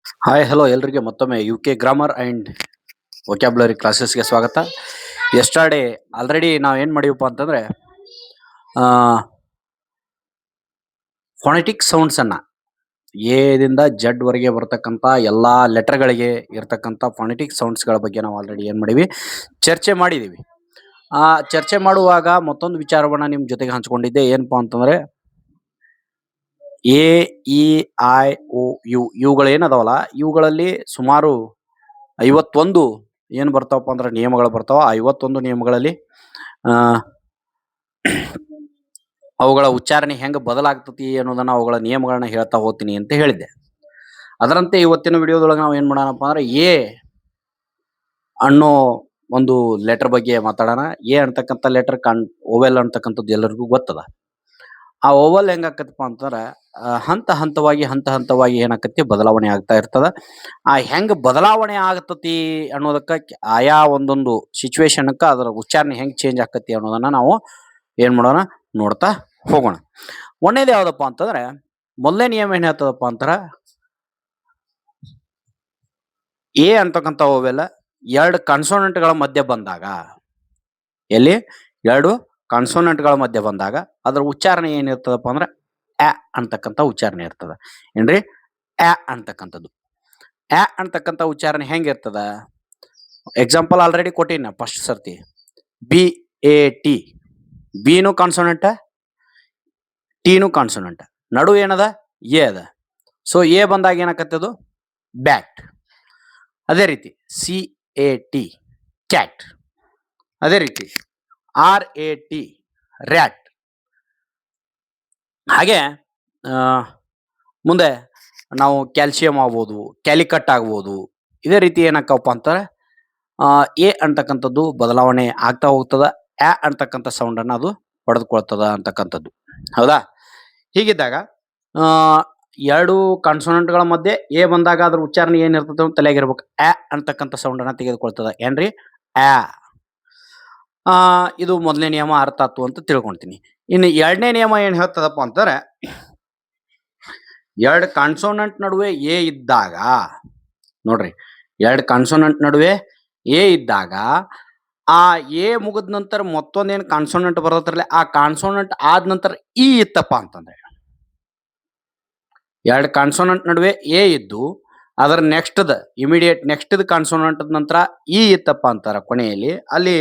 Hi hello ಎಲ್ರಿಗೆ ಮತ್ತೊಮ್ಮೆ U K grammar and vocabulary ಕ್ಲಾಸಸ್ಗೆ ಸ್ವಾಗತ. ಎಸ್ಟರ್ಡೇ ಆಲ್ರೆಡಿ ನಾವು ಏನು ಮಾಡಿವಪ್ಪ ಅಂತಂದರೆ ಫೊನೆಟಿಕ್ ಸೌಂಡ್ಸನ್ನು ಎದಿಂದ ಜಡ್ ವರೆಗೆ ಬರ್ತಕ್ಕಂಥ ಎಲ್ಲ ಲೆಟರ್ಗಳಿಗೆ ಇರ್ತಕ್ಕಂಥ ಫೊನೆಟಿಕ್ ಸೌಂಡ್ಸ್ಗಳ ಬಗ್ಗೆ ನಾವು ಆಲ್ರೆಡಿ ಏನು ಮಾಡೀವಿ, ಚರ್ಚೆ ಮಾಡಿದ್ದೀವಿ. ಆ ಚರ್ಚೆ ಮಾಡುವಾಗ ಮತ್ತೊಂದು ವಿಚಾರವನ್ನು ನಿಮ್ಮ ಜೊತೆಗೆ ಹಂಚ್ಕೊಂಡಿದ್ದೆ. ಏನಪ್ಪ ಅಂತಂದರೆ A E I O U ಇವುಗಳೇನದಾವಲ್ಲ, ಇವುಗಳಲ್ಲಿ ಸುಮಾರು 51 ಏನು ಬರ್ತಾವಪ್ಪ ಅಂದ್ರೆ ನಿಯಮಗಳು ಬರ್ತಾವ. ಆ 51 ನಿಯಮಗಳಲ್ಲಿ ಅವುಗಳ ಉಚ್ಚಾರಣೆ ಹೆಂಗೆ ಬದಲಾಗ್ತತಿ ಅನ್ನೋದನ್ನ, ಅವುಗಳ ನಿಯಮಗಳನ್ನ ಹೇಳ್ತಾ ಹೋಗ್ತೀನಿ ಅಂತ ಹೇಳಿದ್ದೆ. ಅದರಂತೆ ಇವತ್ತಿನ ವಿಡಿಯೋದೊಳಗೆ ನಾವು ಏನು ಮಾಡೋಣಪ್ಪ ಅಂದ್ರೆ ಎ ಅನ್ನೋ ಒಂದು ಲೆಟರ್ ಬಗ್ಗೆ ಮಾತಾಡೋಣ. ಎ ಅಂತಕ್ಕಂಥ ಲೆಟರ್ ಓವೆಲ್ ಅಂತಕ್ಕಂಥದ್ದು ಎಲ್ಲರಿಗೂ ಗೊತ್ತದ. ಆ ಓವಲ್ ಹೆಂಗಾಕತ್ತಪ್ಪ ಅಂತಂದ್ರೆ ಹಂತ ಹಂತವಾಗಿ ಏನಾಕತಿ ಬದಲಾವಣೆ ಆಗ್ತಾ ಇರ್ತದ. ಆ ಹೆಂಗ್ ಬದಲಾವಣೆ ಆಗತತಿ ಅನ್ನೋದಕ್ಕೆ ಆಯಾ ಒಂದೊಂದು ಸಿಚುವೇಶನ್ಕ್ಕೆ ಅದರ ಉಚ್ಚಾರಣೆ ಹೆಂಗ್ ಚೇಂಜ್ ಆಕತಿ ಅನ್ನೋದನ್ನ ನಾವು ಏನ್ ಮಾಡೋಣ ನೋಡ್ತಾ ಹೋಗೋಣ. ಒಂದೇದು ಯಾವ್ದಪ್ಪ ಅಂತಂದ್ರೆ, ಮೊದಲನೇ ನಿಯಮ ಏನ್ ಹೇಳ್ತದಪ್ಪ ಅಂತಾರ, ಎ ಅಂತಕ್ಕಂಥ ಓವೆಲ್ 2 ಕಾನ್ಸೋನೆಂಟ್ಗಳ ಮಧ್ಯೆ ಬಂದಾಗ, ಎಲ್ಲಿ 2 ಕಾನ್ಸೋನೆಂಟ್ಗಳ ಮಧ್ಯೆ ಬಂದಾಗ ಅದರ ಉಚ್ಚಾರಣೆ ಏನಿರ್ತದಪ್ಪ ಅಂದ್ರೆ ಆ ಅಂತಕ್ಕಂಥ ಉಚ್ಚಾರಣೆ ಇರ್ತದ. ಏನ್ರಿ ಆ ಅಂತಕ್ಕಂಥದ್ದು. ಆ ಅಂತಕ್ಕಂಥ ಉಚ್ಚಾರಣೆ ಹೆಂಗಿರ್ತದ, ಎಕ್ಸಾಂಪಲ್ ಆಲ್ರೆಡಿ ಕೊಟ್ಟಿನ ಫಸ್ಟ್ ಸರ್ತಿ. ಬಿ ಎ ಟಿ, ಬಿನು ಕಾನ್ಸೋನೆಂಟ್, ಟಿನು ಕಾನ್ಸೋನೆಂಟ್, ನಡು ಏನದ ಎ ಅದ. ಸೊ ಎ ಬಂದಾಗ ಏನಾಕತ್ತದು ಬ್ಯಾಟ್. ಅದೇ ರೀತಿ ಸಿ ಎ ಟಿ ಕ್ಯಾಟ್. ಅದೇ ರೀತಿ ಆರ್ ಎ ಟಿ ರ್ಯಾಟ್. ಹಾಗೆ ಮುಂದೆ ನಾವು ಕ್ಯಾಲ್ಸಿಯಂ ಆಗ್ಬೋದು, ಕ್ಯಾಲಿಕಟ್ ಆಗ್ಬೋದು. ಇದೇ ರೀತಿ ಏನಾಕಪ್ಪ ಅಂತಾರೆ, ಎ ಅಂತಕ್ಕಂಥದ್ದು ಬದಲಾವಣೆ ಆಗ್ತಾ ಹೋಗ್ತದ. ಆ ಅಂತಕ್ಕಂಥ ಸೌಂಡನ್ನು ಅದು ಪಡೆದುಕೊಳ್ತದ ಅಂತಕ್ಕಂಥದ್ದು. ಹೌದಾ? ಹೀಗಿದ್ದಾಗ 2 ಕಾನ್ಸೋನೆಂಟ್ಗಳ ಮಧ್ಯೆ ಎ ಬಂದಾಗ ಅದ್ರ ಉಚ್ಚಾರಣೆ ಏನಿರ್ತದೆ ಅಂತ ತಲೆಯಾಗಿರ್ಬೇಕು. ಆ ಅಂತಕ್ಕಂಥ ಸೌಂಡನ್ನು ತೆಗೆದುಕೊಳ್ತದ. ಏನ್ರಿ ಆ. ಇದು ಮೊದಲನೇ ನಿಯಮ ಅರ್ಥ ಆಯ್ತು ಅಂತ ತಿಳ್ಕೊಳ್ತೀನಿ. ಇನ್ನು ಎರಡನೇ ನಿಯಮ ಏನು ಹೇಳ್ತದಪ್ಪ ಅಂತಾರೆ, 2 ಕಾನ್ಸೋನೆಂಟ್ ನಡುವೆ ಎ ಇದ್ದಾಗ, ನೋಡ್ರಿ 2 ಕಾನ್ಸೋನೆಂಟ್ ನಡುವೆ ಎ ಇದ್ದಾಗ ಆ ಎ ಮುಗಿದ ನಂತರ ಮತ್ತೊಂದೇನು ಕಾನ್ಸೋನೆಂಟ್ ಬರೋದ್ರಲ್ಲ, ಆ ಕಾನ್ಸೋನೆಂಟ್ ಆದ ನಂತರ ಇ ಇತ್ತಪ್ಪ ಅಂತಂದ್ರೆ, 2 ಕಾನ್ಸೋನೆಂಟ್ ನಡುವೆ ಎ ಇದ್ದು ಅದರ ಇಮಿಡಿಯೇಟ್ ನೆಕ್ಸ್ಟ್ ಕಾನ್ಸೋನೆಂಟ್ ನಂತರ ಇ ಇತ್ತಪ್ಪ ಅಂತಾರ ಕೊನೆಯಲ್ಲಿ, ಅಲ್ಲಿ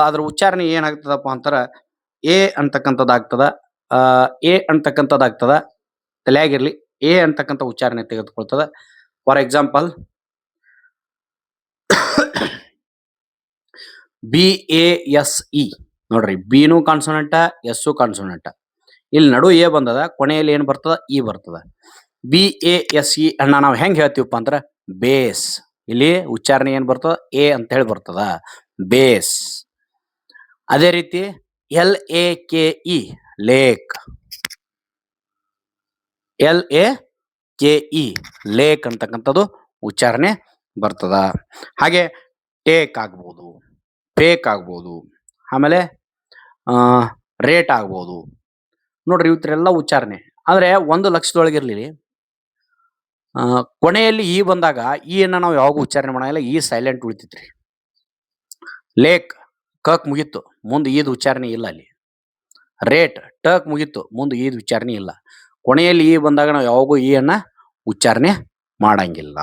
ಅದ್ರ ಉಚ್ಚಾರಣೆ ಏನಾಗ್ತದಪ್ಪ ಅಂತಾರ ಎ ಅಂತಕ್ಕಂಥದ್ದಾಗ್ತದ. ಎ ಅಂತಕ್ಕಂಥದ್ದಾಗ್ತದ. ತಲೆಯಾಗಿರ್ಲಿ, ಎ ಅಂತಕ್ಕಂಥ ಉಚ್ಚಾರಣೆ ತೆಗೆದುಕೊಳ್ತದ. For example B A S E, ನೋಡ್ರಿ ಬಿನು ಕಾನ್ಸೋನೆಂಟ, ಎಸ್ ಕಾನ್ಸೋನೆಂಟ. ಇಲ್ಲಿ ನಡು ಎ ಬಂದದ, ಕೊನೆಯಲ್ಲಿ ಏನು ಬರ್ತದ ಇ ಬರ್ತದ. ಬಿ ಎ ಎಸ್ ಇ ಅನ್ನ ನಾವು ಹೆಂಗ್ ಹೇಳ್ತೀವಪ್ಪ ಅಂದ್ರ ಬೇಸ್. ಇಲ್ಲಿ ಉಚ್ಚಾರಣೆ ಏನ್ ಬರ್ತದ ಎ ಅಂತ ಹೇಳಿ ಬರ್ತದ, ಬೇಸ್. ಅದೇ ರೀತಿ L A K E lake, L A K E lake ಅಂತಕ್ಕಂಥದ್ದು ಉಚ್ಚಾರಣೆ ಬರ್ತದ. ಹಾಗೆ ಟೇಕ್ ಆಗ್ಬೋದು, ಫೇಕ್ ಆಗ್ಬೋದು, ಆಮೇಲೆ ರೇಟ್ ಆಗ್ಬೋದು. ನೋಡ್ರಿ ಇವತ್ತೆಲ್ಲ ಉಚ್ಚಾರಣೆ ಅಂದ್ರೆ 1 ಲಕ್ಷದೊಳಗಿರ್ಲಿ, ಕೊನೆಯಲ್ಲಿ ಇ ಬಂದಾಗ ಈ ಅನ್ನ ನಾವು ಯಾವಾಗ ಉಚ್ಚಾರಣೆ ಮಾಡಂಗಿಲ್ಲ, ಈ ಸೈಲೆಂಟ್ ಉಳಿತೈತ್ರಿ. ಲೇಕ್ ಕಕ್ ಮುಗಿತ್ತು, ಮುಂದೆ ಈದ್ ಉಚ್ಚಾರಣೆ ಇಲ್ಲ ಅಲ್ಲಿ. ರೇಟ್ ಟಕ್ ಮುಗಿತ್ತು, ಮುಂದೆ ಈದ್ ಉಚ್ಚಾರಣೆ ಇಲ್ಲ. ಕೊನೆಯಲ್ಲಿ ಈ ಬಂದಾಗ ನಾವು ಯಾವಾಗೂ ಈ ಅನ್ನ ಉಚ್ಚಾರಣೆ ಮಾಡಂಗಿಲ್ಲ.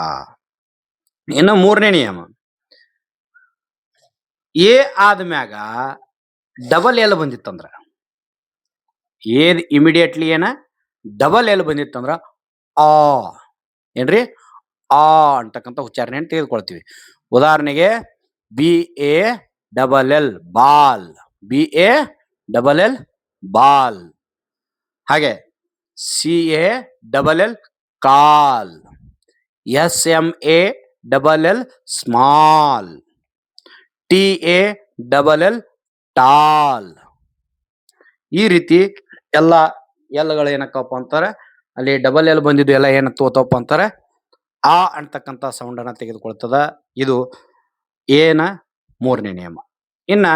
ಇನ್ನು 3ನೇ ನಿಯಮ, ಎ ಆದ್ಮ್ಯಾಗ ಡಬಲ್ ಎಲ್ ಬಂದಿತ್ತಂದ್ರ, ಏದ್ ಇಮಿಡಿಯೇಟ್ಲಿ ಏನ ಡಬಲ್ ಎಲ್ ಬಂದಿತ್ತಂದ್ರ ಆ, ಏನ್ರಿ ಆ ಅಂತಕ್ಕಂಥ ಉಚ್ಚಾರಣೆಯನ್ನು ತೆಗೆದುಕೊಳ್ತೀವಿ. ಉದಾಹರಣೆಗೆ B A double L ball, B A double L ball. ಹಾಗೆ C A double L call, S M A double L small, T A double L tall. ಈ ರೀತಿ ಎಲ್ಲ ಎಲ್ಗಳು ಏನಕ್ಕಪ್ಪ ಅಂತಾರೆ, ಅಲ್ಲಿ ಡಬಲ್ ಎಲ್ ಬಂದಿದ್ದು ಎಲ್ಲ ಏನ ತೋತಪ್ಪ ಅಂತಾರೆ ಆ ಅಂತಕ್ಕಂಥ ಸೌಂಡನ್ನು ತೆಗೆದುಕೊಳ್ತದ. ಇದು ಏನ 3ನೇ ನಿಯಮ. ಇನ್ನ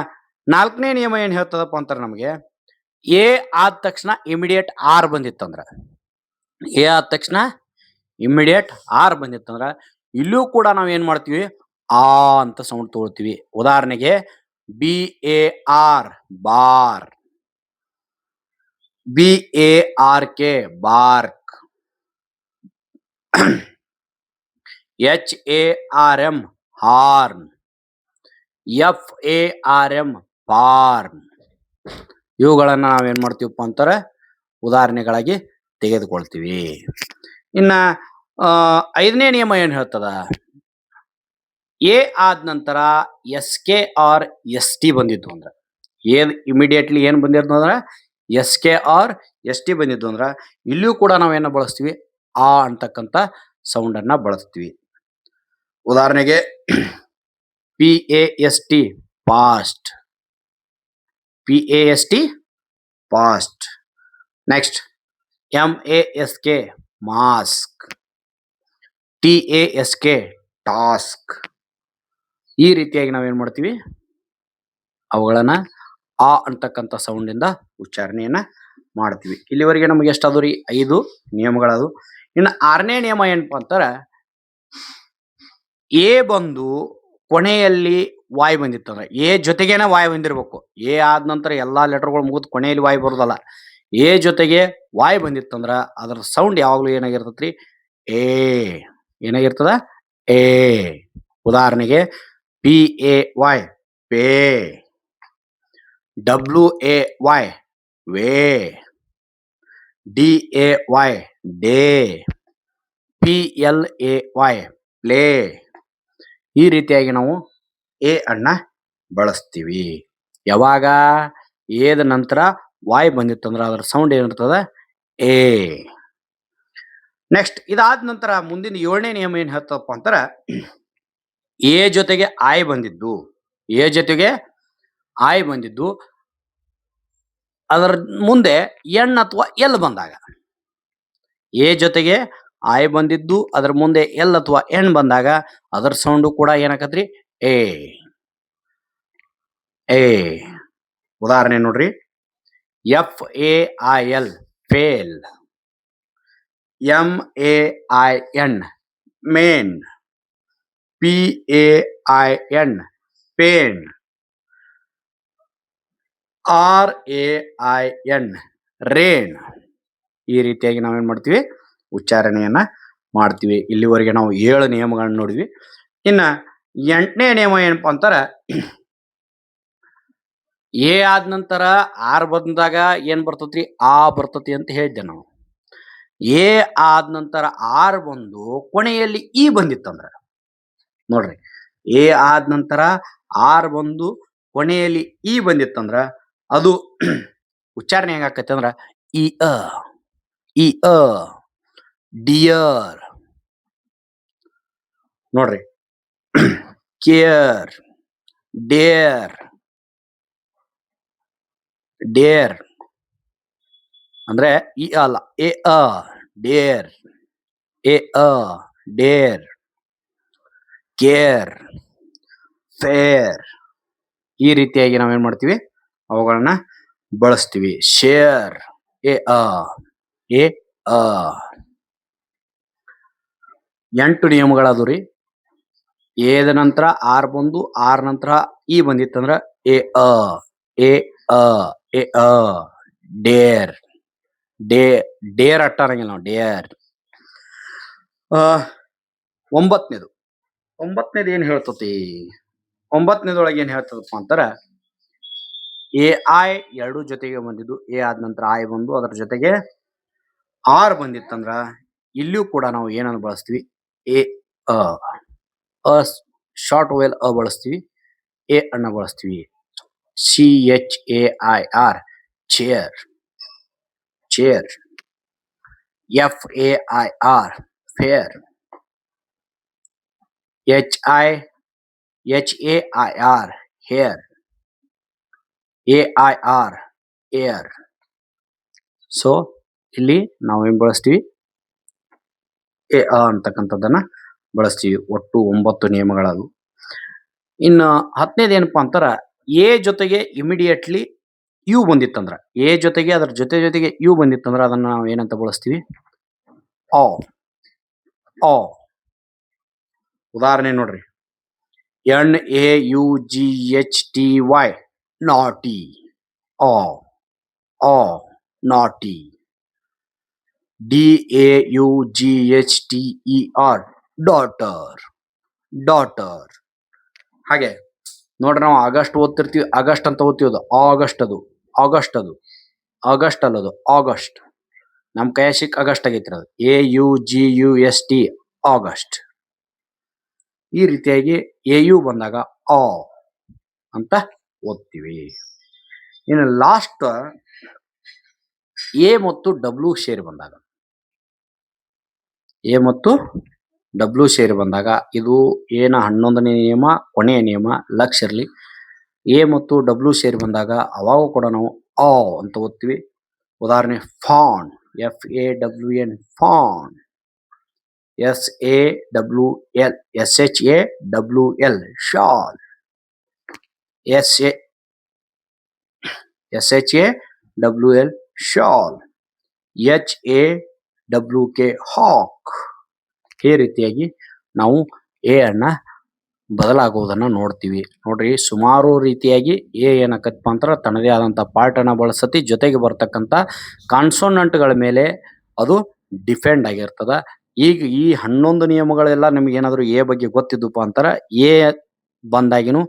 4ನೇ ನಿಯಮ ಏನ್ ಹೇಳ್ತದಪ್ಪ ಅಂತಾರೆ, ನಮಗೆ ಎ ಆದ ತಕ್ಷಣ ಇಮಿಡಿಯೇಟ್ ಆರ್ ಬಂದಿತ್ತಂದ್ರ, ಎ ಆದ ತಕ್ಷಣ ಇಮ್ಮಿಡಿಯೇಟ್ ಆರ್ ಬಂದಿತ್ತಂದ್ರ ಇಲ್ಲೂ ಕೂಡ ನಾವ್ ಏನ್ ಮಾಡ್ತೀವಿ ಆ ಅಂತ ಸೌಂಡ್ ತಗೊಳ್ತೀವಿ. ಉದಾಹರಣೆಗೆ BAR bar, BARK bark, HARM harm, FARM farm. ಇವುಗಳನ್ನ ನಾವೇನ್ ಮಾಡ್ತೀವಪ್ಪ ಅಂತಾರ ಉದಾಹರಣೆಗಳಾಗಿ ತೆಗೆದುಕೊಳ್ತೀವಿ. ಇನ್ನ 5ನೇ ನಿಯಮ ಏನ್ ಹೇಳ್ತದ, ಎ ಆದ ನಂತರ SK ಆರ್ ST ಬಂದಿದ್ದು ಅಂದ್ರ ಏನ್ ಇಮಿಡಿಯೇಟ್ಲಿ ಏನ್ ಬಂದಿದ್ದು ಅಂದ್ರ SK ಆರ್ ST ಬಂದಿದ್ದು ಅಂದ್ರ ಇಲ್ಲಿಯೂ ಕೂಡ ನಾವೇನ ಬಳಸ್ತೀವಿ ಆ ಅಂತಕ್ಕಂಥ ಸೌಂಡ್ ಅನ್ನ ಬಳಸ್ತೀವಿ. ಉದಾಹರಣೆಗೆ PAST past, PAST past. Next MASK mask, TASK task. ಈ ರೀತಿಯಾಗಿ ನಾವೇನ್ ಮಾಡ್ತೀವಿ ಅವುಗಳನ್ನ ಆ ಅಂತಕ್ಕಂಥ ಸೌಂಡ್ ಇಂದ ಉಚ್ಚಾರಣೆಯನ್ನ ಮಾಡ್ತೀವಿ. ಇಲ್ಲಿವರೆಗೆ ನಮಗೆ ಎಷ್ಟಾದವು ರೀ 5 ನಿಯಮಗಳದು. ಇನ್ನು 6ನೇ ನಿಯಮ ಏನಪ್ಪಾ ಅಂತಾರ ಎ ಬಂದು ಕೊನೆಯಲ್ಲಿ ವಾಯ್ ಬಂದಿತ್ತಂದ್ರ ಎ ಜೊತೆಗೇನೆ ವಾಯ್ ಬಂದಿರ್ಬೇಕು. ಎ ಆದ ನಂತರ ಎಲ್ಲಾ ಲೆಟರ್ಗಳು ಮುಗಿದು ಕೊನೆಯಲ್ಲಿ ವಾಯ್ ಬರೋದಲ್ಲ. ಎ ಜೊತೆಗೆ ವಾಯ್ ಬಂದಿತ್ತಂದ್ರ ಅದರ ಸೌಂಡ್ ಯಾವಾಗ್ಲೂ ಏನಾಗಿರ್ತೈತ್ರಿ ಏ ಏನಾಗಿರ್ತದ ಏ. ಉದಾಹರಣೆಗೆ PAY pay, WAY way, DAY day, PLAY play. ಈ ರೀತಿಯಾಗಿ ನಾವು ಎ ಅನ್ನ ಬಳಸ್ತೀವಿ. ಯಾವಾಗ ಏದ ನಂತರ ವಾಯ್ ಬಂದಿತ್ತಂದ್ರ ಅದರ ಸೌಂಡ್ ಏನಿರ್ತದ ಎ. ನೆಕ್ಸ್ಟ್ ಇದಾದ ನಂತರ ಮುಂದಿನ 7ನೇ ನಿಯಮ ಏನ್ ಹೇಳ್ತಪ್ಪ ಅಂತಾರ ಎ ಜೊತೆಗೆ ಆಯ್ ಬಂದಿದ್ದು, ಎ ಜೊತೆಗೆ ಆಯ್ ಬಂದಿದ್ದು ಅದರ ಮುಂದೆ ಎನ್ ಅಥವಾ ಎಲ್ ಬಂದಾಗ, ಎ ಜೊತೆಗೆ ಆಯ್ ಬಂದಿದ್ದು ಅದರ ಮುಂದೆ ಎಲ್ ಅಥವಾ ಎನ್ ಬಂದಾಗ ಅದರ ಸೌಂಡು ಕೂಡ ಏನಾಕತ್ರಿ ಎ ಎ. ಉದಾಹರಣೆ ನೋಡ್ರಿ FAIL fail, MAIN main, PAIN pain, RAIN rain. ಈ ರೀತಿಯಾಗಿ ನಾವೇನ್ ಮಾಡ್ತೀವಿ ಉಚ್ಚಾರಣೆಯನ್ನ ಮಾಡ್ತೀವಿ. ಇಲ್ಲಿವರೆಗೆ ನಾವು 7 ನಿಯಮಗಳನ್ನ ನೋಡಿದ್ವಿ. ಇನ್ನ 8ನೇ ನಿಯಮ ಏನಪ್ಪಾ ಅಂತಾರ ಎ ಆದ ನಂತರ ಆರ್ ಬಂದಾಗ ಏನ್ ಬರ್ತತ್ರಿ ಆ ಬರ್ತತಿ ಅಂತ ಹೇಳಿದ್ದೆ ನಾವು. ಎ ಆದ ನಂತರ ಆರ್ ಬಂದು ಕೊನೆಯಲ್ಲಿ ಇ ಬಂದಿತ್ತಂದ್ರ ನೋಡ್ರಿ, ಎ ಆದ ನಂತರ ಆರ್ ಬಂದು ಕೊನೆಯಲ್ಲಿ ಇ ಬಂದಿತ್ತಂದ್ರ ಅದು ಉಚ್ಚಾರಣೆ ಹೆಂಗಾಕತಿ ಅಂದ್ರ ಇ ಅ ಡಿಯರ್ ನೋಡ್ರಿ, ಕೇರ್, ಡೇರ್, ಡೇರ್ ಅಂದ್ರೆ ಇ ಅಲ್ಲ ಎ ಅ ಡೇರ್, ಎ ಅ ಡೇರ್, ಕೇರ್, ಫೇರ್. ಈ ರೀತಿಯಾಗಿ ನಾವೇನ್ ಮಾಡ್ತೀವಿ ಅವುಗಳನ್ನ ಬಳಸ್ತೀವಿ. ಶೇರ್ ಎ ಅ 8 ನಿಯಮಗಳದು ರೀ. ಏದ ನಂತರ ಆರ್ ಬಂದು ಆರ್ ನಂತರ ಇ ಬಂದಿತ್ತಂದ್ರ ಎ ಅ ಎ ಅ ಎ ಅ ಡೇರ್ ಡೇ ಡೇರ್ ಅಟ್ಟಾರಂಗಿಲ್ಲ ನಾವು ಡೇರ್. 9ನೇದು ಏನ್ ಹೇಳ್ತತಿ, 9ನೇದೊಳಗೆ ಏನ್ ಹೇಳ್ತದಪ್ಪ ಅಂತಾರ ಎ ಐ ಎರಡು ಜೊತೆಗೆ ಬಂದಿದ್ದು ಎ ಆದ ನಂತರ ಐ ಬಂದು ಅದರ ಜೊತೆಗೆ ಆರ್ ಬಂದಿತ್ತಂದ್ರ ಇಲ್ಲಿಯೂ ಕೂಡ ನಾವು ಏನನ್ನು ಬಳಸ್ತೀವಿ ಎ ಅ ಶಾರ್ಟ್ ವೇಲ್ ಅ ಬಳಸ್ತೀವಿ, ಎ ಅನ್ನ ಬಳಸ್ತೀವಿ. CHAIR chair, chair, FAIR fair, HAIR hair, AIR air. So ಇಲ್ಲಿ ನಾವು ಏನ್ ಬಳಸ್ತೀವಿ ಎ ಅ ಅಂತಕ್ಕಂಥದ್ದನ್ನ ಬಳಸ್ತೀವಿ. ಒಟ್ಟು 9 ನಿಯಮಗಳದು. ಇನ್ನು 10ನೇದು ಏನಪ್ಪಾ ಅಂತಾರ ಎ ಜೊತೆಗೆ ಇಮಿಡಿಯೇಟ್ಲಿ ಯು ಬಂದಿತ್ತಂದ್ರ, ಎ ಜೊತೆಗೆ ಅದರ ಜೊತೆಗೆ ಯು ಬಂದಿತ್ತಂದ್ರ ಅದನ್ನ ನಾವು ಏನಂತ ಬಳಸ್ತೀವಿ ಆ. ಅ. ಉದಾಹರಣೆ ನೋಡ್ರಿ, NAUGHTY naughty. ಅ ಅ naughty. DAUGHTER daughter. daughter. ಹಾಗೆ ನೋಡ್ರಿ, ನಾವು ಆಗಸ್ಟ್ ಓದ್ತಿರ್ತೀವಿ, ಆಗಸ್ಟ್ ಅಂತ ಓದ್ತೀವಿ, ಅದು ಆಗಸ್ಟ್, ಅದು ಆಗಸ್ಟ್, ಅದು ಆಗಸ್ಟ್ ಅಲ್ಲದು ಆಗಸ್ಟ್. ನಮ್ಮ ಕೈಯ ಸಿಕ್ ಆಗಸ್ಟ್ ಆಗೈತ್ರಿ, ಅದು AUGUST ಆಗಸ್ಟ್. ಈ ರೀತಿಯಾಗಿ AU ಬಂದಾಗ ಆ ಅಂತ ಓದ್ತೀವಿ. ಇನ್ನು ಲಾಸ್ಟ್ ಎ ಮತ್ತು ಡಬ್ಲ್ಯೂ ಸೇರಿ ಬಂದಾಗ, ಎ ಮತ್ತು ಡಬ್ಲ್ಯೂ ಸೇರಿ ಬಂದಾಗ ಇದು ಏನ 11ನೇ ನಿಯಮ, ಕೊನೆಯ ನಿಯಮ, ಲಕ್ಷ ಇರಲಿ. ಎ ಮತ್ತು ಡಬ್ಲ್ಯೂ ಸೇರಿ ಬಂದಾಗ ಅವಾಗ ಕೂಡ ನಾವು ಆ ಅಂತ ಓದ್ತೀವಿ. ಉದಾಹರಣೆ fawn, FAWN fawn, SHAWL shawl, SHAWL shawl, HAWK hawk. ಈ ರೀತಿಯಾಗಿ ನಾವು ಎ ಅನ್ನ ಬದಲಾಗುವುದನ್ನು ನೋಡ್ತೀವಿ. ನೋಡ್ರಿ, ಸುಮಾರು ರೀತಿಯಾಗಿ ಎ ಏನಕ್ಕಪ್ಪ ಅಂತಾರೆ, ತನ್ನದೇ ಆದಂಥ ಪಾರ್ಟ್ ಅನ್ನ ಬಳಸತಿ, ಜೊತೆಗೆ ಬರ್ತಕ್ಕಂಥ ಕಾನ್ಸೋನೆಂಟ್ಗಳ ಮೇಲೆ ಅದು ಡಿಪೆಂಡ್ ಆಗಿರ್ತದ. ಈಗ ಈ 11 ನಿಯಮಗಳೆಲ್ಲ ನಿಮ್ಗೆ ಏನಾದರೂ ಎ ಬಗ್ಗೆ ಗೊತ್ತಿದ್ದಪ್ಪ ಅಂತಾರೆ, ಎ ಬಂದಾಗಿನೂ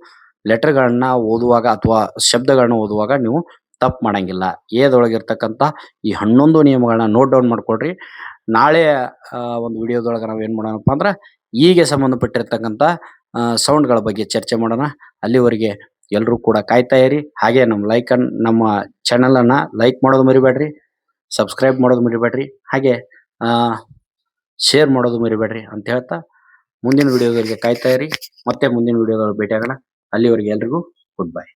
ಲೆಟರ್ಗಳನ್ನ ಓದುವಾಗ ಅಥವಾ ಶಬ್ದಗಳನ್ನ ಓದುವಾಗ ನೀವು ತಪ್ಪು ಮಾಡಂಗಿಲ್ಲ. ಎದೊಳಗಿರ್ತಕ್ಕಂಥ ಈ 11 ನಿಯಮಗಳನ್ನ ನೋಟ್ ಡೌನ್ ಮಾಡ್ಕೊಳ್ರಿ. ನಾಳೆ ಒಂದು ವಿಡಿಯೋದೊಳಗೆ ನಾವು ಏನು ಮಾಡೋಣಪ್ಪ ಅಂದ್ರೆ, ಈಗೆ ಸಂಬಂಧಪಟ್ಟಿರ್ತಕ್ಕಂಥ ಸೌಂಡ್ಗಳ ಬಗ್ಗೆ ಚರ್ಚೆ ಮಾಡೋಣ. ಅಲ್ಲಿವರೆಗೆ ಎಲ್ಲರೂ ಕೂಡ ಕಾಯ್ತಾ ಇರಿ. ಹಾಗೆ ನಮ್ಮ ಚಾನಲನ್ನು ಲೈಕ್ ಮಾಡೋದು ಮರಿಬೇಡ್ರಿ, ಸಬ್ಸ್ಕ್ರೈಬ್ ಮಾಡೋದು ಮರಿಬೇಡ್ರಿ, ಹಾಗೆ ಶೇರ್ ಮಾಡೋದು ಮರಿಬೇಡ್ರಿ ಅಂತ ಹೇಳ್ತಾ ಮುಂದಿನ ವಿಡಿಯೋದವರೆಗೆ ಕಾಯ್ತಾ ಇರಿ. ಮತ್ತೆ ಮುಂದಿನ ವಿಡಿಯೋದಲ್ಲಿ ಭೇಟಿ ಆಗೋಣ. ಅಲ್ಲಿವರೆಗೆ ಎಲ್ರಿಗೂ ಗುಡ್ ಬೈ.